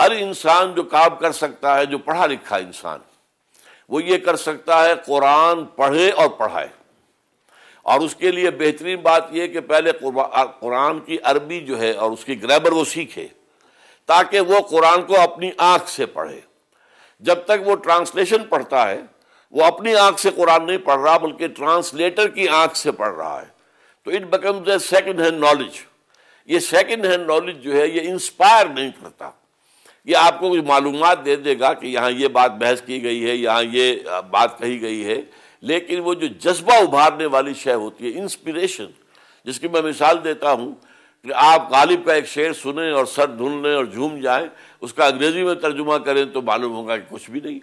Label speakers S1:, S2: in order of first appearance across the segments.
S1: ہر انسان جو کام کر سکتا ہے، جو پڑھا لکھا انسان، وہ یہ کر سکتا ہے قرآن پڑھے اور پڑھائے۔ اور اس کے لیے بہترین بات یہ کہ پہلے قرآن کی عربی جو ہے اور اس کی گرامر وہ سیکھے، تاکہ وہ قرآن کو اپنی آنکھ سے پڑھے۔ جب تک وہ ٹرانسلیشن پڑھتا ہے، وہ اپنی آنکھ سے قرآن نہیں پڑھ رہا بلکہ ٹرانسلیٹر کی آنکھ سے پڑھ رہا ہے، تو it becomes a second hand knowledge. یہ سیکنڈ ہینڈ نالج جو ہے یہ انسپائر نہیں کرتا، یہ آپ کو کچھ معلومات دے دے گا کہ یہاں یہ بات بحث کی گئی ہے، یہاں یہ بات کہی گئی ہے، لیکن وہ جو جذبہ ابھارنے والی شے ہوتی ہے، انسپریشن، جس کی میں مثال دیتا ہوں کہ آپ غالب کا ایک شعر سنیں اور سر دھن لیں اور جھوم جائیں، اس کا انگریزی میں ترجمہ کریں تو معلوم ہوگا کہ کچھ بھی نہیں۔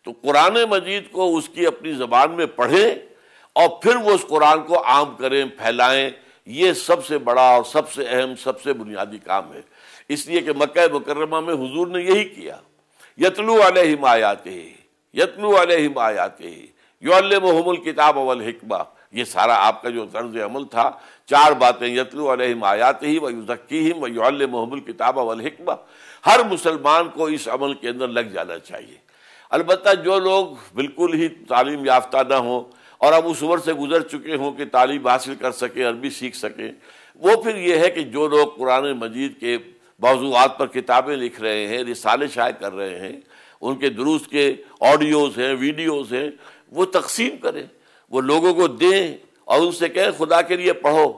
S1: تو قرآن مجید کو اس کی اپنی زبان میں پڑھیں اور پھر وہ اس قرآن کو عام کریں، پھیلائیں، یہ سب سے بڑا اور سب سے اہم، سب سے بنیادی کام ہے۔ اس لیے کہ مکہ مکرمہ میں حضور نے یہی کیا، یتلو علیہم آیاتہ، یتلو علیہم آیاتہ، یعلمہم الکتاب والحکمہ، یہ سارا آپ کا جو طرز عمل تھا، چار باتیں، یتلو علیہم آیاتہ ویزکیہم ویعلمہم الکتاب والحکمہ، ہر مسلمان کو اس عمل کے اندر لگ جانا چاہیے۔ البتہ جو لوگ بالکل ہی تعلیم یافتہ نہ ہوں اور اب اس عمر سے گزر چکے ہوں کہ تعلیم حاصل کر سکیں، عربی سیکھ سکیں، وہ پھر یہ ہے کہ جو لوگ قرآن مجید کے موضوعات پر کتابیں لکھ رہے ہیں، رسالے شائع کر رہے ہیں، ان کے دروس کے آڈیوز ہیں، ویڈیوز ہیں، وہ تقسیم کریں، وہ لوگوں کو دیں اور ان سے کہیں خدا کے لیے پڑھو،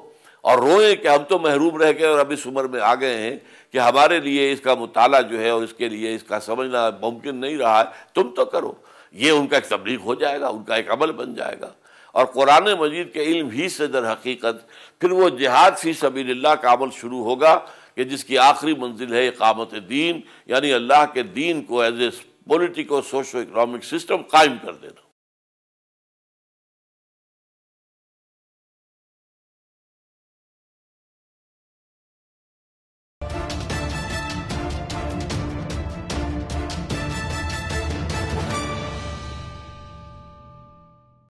S1: اور روئیں کہ ہم تو محروم رہ گئے اور اب اس عمر میں آ گئے ہیں کہ ہمارے لیے اس کا مطالعہ جو ہے اور اس کے لیے اس کا سمجھنا ممکن نہیں رہا ہے، تم تو کرو۔ یہ ان کا ایک تبلیغ ہو جائے گا، ان کا ایک عمل بن جائے گا، اور قرآن مجید کے علم ہی سے در حقیقت پھر وہ جہاد فی سبیل اللہ کا عمل شروع ہوگا کہ جس کی آخری منزل ہے اقامت دین، یعنی اللہ کے دین کو as a politico socio economic system قائم کر دینا۔